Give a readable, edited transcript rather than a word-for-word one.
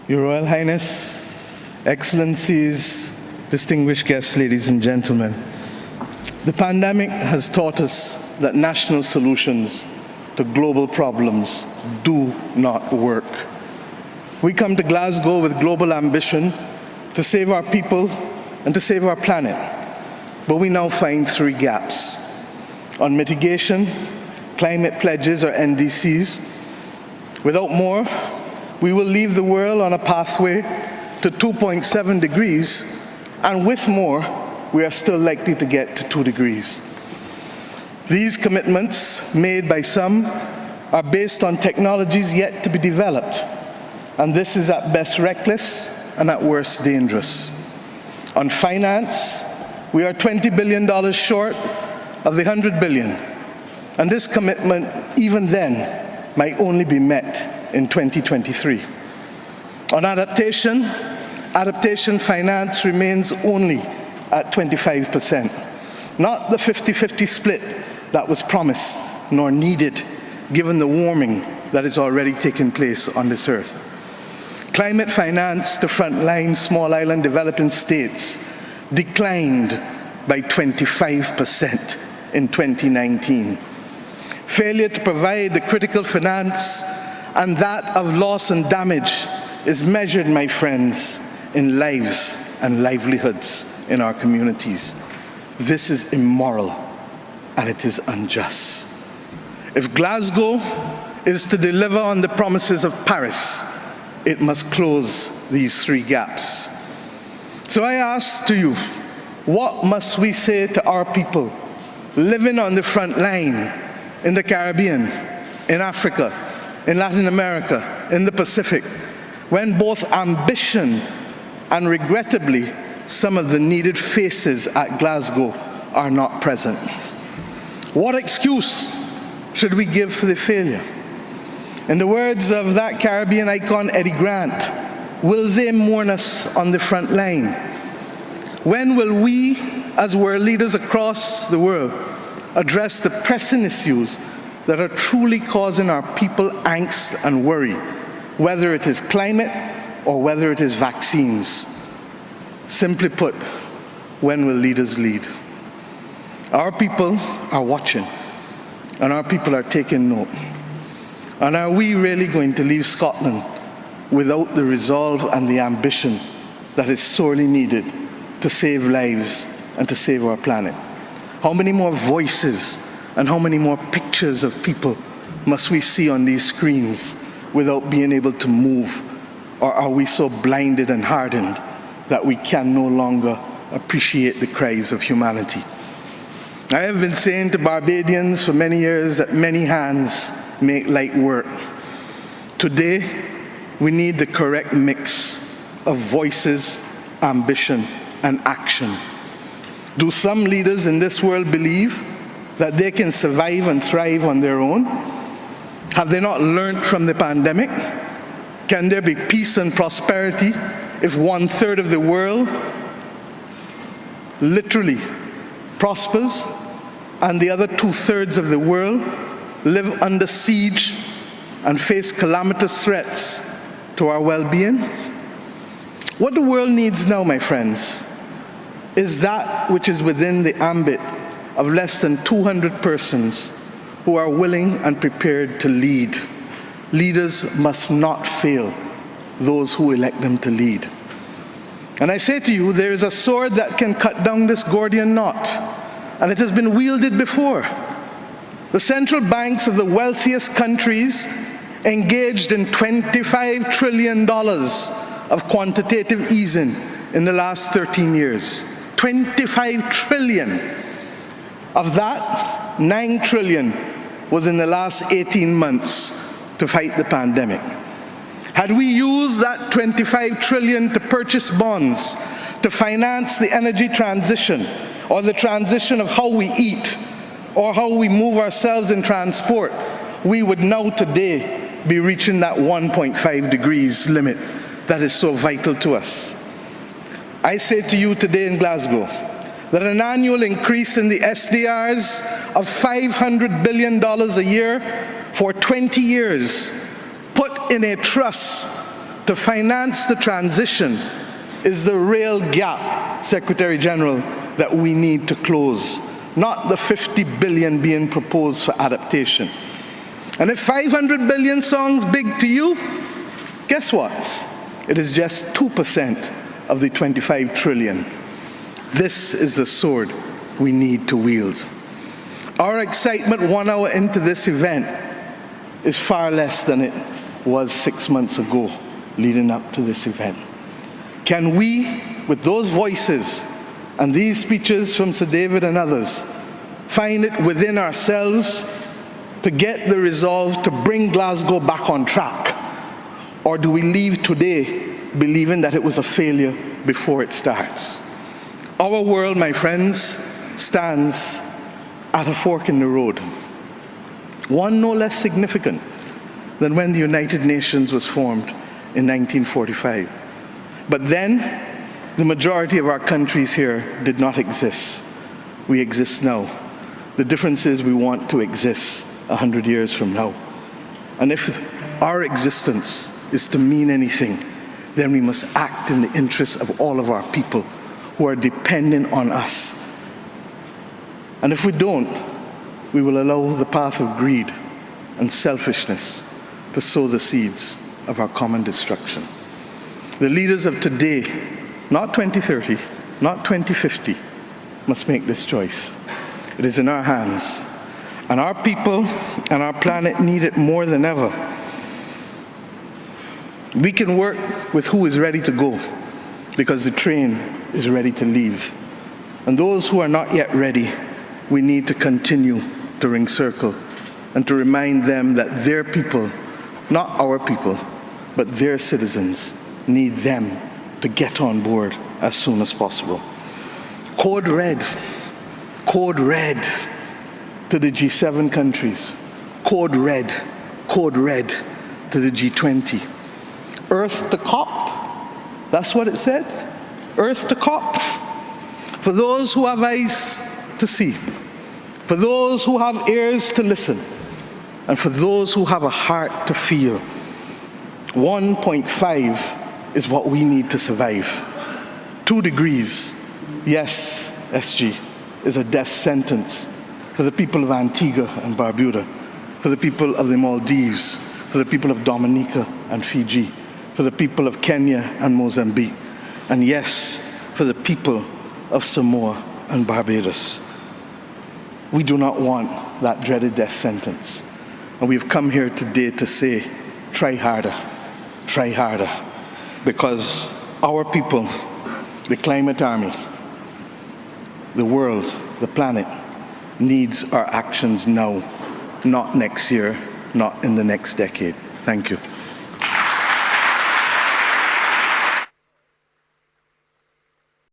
Your Royal Highness, Excellencies, distinguished guests, ladies and gentlemen, the pandemic has taught us that national solutions to global problems do not work. We come to Glasgow with global ambition to save our people and to save our planet, but we now find three gaps. On mitigation, climate pledges or NDCs, without more, we will leave the world on a pathway to 2.7 degrees, and with more, we are still likely to get to 2 degrees. These commitments, made by some, are based on technologies yet to be developed, and this is at best reckless and at worst dangerous. On finance, we are $20 billion short of the $100 billion, and this commitment, even then, might only be met in 2023. On adaptation finance remains only at 25%, not the 50-50 split that was promised nor needed given the warming that is already taking place on this earth. Climate finance to frontline small island developing states declined by 25% in 2019. Failure to provide the critical finance and that of loss and damage is measured, my friends, in lives and livelihoods in our communities. This is immoral and it is unjust. If Glasgow is to deliver on the promises of Paris, it must close these three gaps. So I ask to you, what must we say to our people living on the front line in the Caribbean, in Africa, in Latin America, in the Pacific, when both ambition and regrettably some of the needed faces at Glasgow are not present? What excuse should we give for the failure? In the words of that Caribbean icon, Eddie Grant, will they mourn us on the front line? When will we, as world leaders across the world, address the pressing issues that are truly causing our people angst and worry, whether it is climate or whether it is vaccines? Simply put, when will leaders lead? Our people are watching, and our people are taking note. And are we really going to leave Scotland without the resolve and the ambition that is sorely needed to save lives and to save our planet? How many more voices and how many more pictures of people must we see on these screens without being able to move? Or are we so blinded and hardened that we can no longer appreciate the cries of humanity? I have been saying to Barbadians for many years that many hands make light work. Today, we need the correct mix of voices, ambition, and action. Do some leaders in this world believe that they can survive and thrive on their own? Have they not learned from the pandemic? Can there be peace and prosperity if 1/3 of the world literally prospers and the other 2/3 of the world live under siege and face calamitous threats to our well-being? What the world needs now, my friends, is that which is within the ambit of less than 200 persons who are willing and prepared to lead. Leaders must not fail those who elect them to lead. And I say to you, there is a sword that can cut down this Gordian knot, and it has been wielded before. The central banks of the wealthiest countries engaged in $25 trillion of quantitative easing in the last 13 years. 25 trillion. Of that, 9 trillion was in the last 18 months to fight the pandemic. Had we used that 25 trillion to purchase bonds, to finance the energy transition, or the transition of how we eat, or how we move ourselves in transport, we would now today be reaching that 1.5 degrees limit that is so vital to us. I say to you today in Glasgow that an annual increase in the SDRs of $500 billion a year for 20 years, put in a trust to finance the transition is the real gap, Secretary General, that we need to close, not the 50 billion being proposed for adaptation. And if 500 billion sounds big to you, guess what? It is just 2% of the 25 trillion. This is the sword we need to wield. Our excitement 1 hour into this event is far less than it was 6 months ago leading up to this event. Can we, with those voices and these speeches from Sir David and others, find it within ourselves to get the resolve to bring Glasgow back on track? Or do we leave today believing that it was a failure before it starts? Our world, my friends, stands at a fork in the road, one no less significant than when the United Nations was formed in 1945. But then, the majority of our countries here did not exist. We exist now. The difference is we want to exist 100 years from now. And if our existence is to mean anything, then we must act in the interests of all of our people who are dependent on us. And if we don't, we will allow the path of greed and selfishness to sow the seeds of our common destruction. The leaders of today, not 2030, not 2050, must make this choice. It is in our hands, and our people and our planet need it more than ever. We can work with who is ready to go, because the train is ready to leave. And those who are not yet ready, we need to continue to ring circle and to remind them that their people, not our people, but their citizens, need them to get on board as soon as possible. Code red to the G7 countries. Code red to the G20. Earth to COP, that's what it said. Earth to COP. For those who have eyes to see, for those who have ears to listen, and for those who have a heart to feel, 1.5 is what we need to survive. 2 degrees, yes, SG, is a death sentence for the people of Antigua and Barbuda, for the people of the Maldives, for the people of Dominica and Fiji, for the people of Kenya and Mozambique, and yes, for the people of Samoa and Barbados. We do not want that dreaded death sentence. And we've come here today to say, try harder, because our people, the climate army, the world, the planet, needs our actions now, not next year, not in the next decade. Thank you.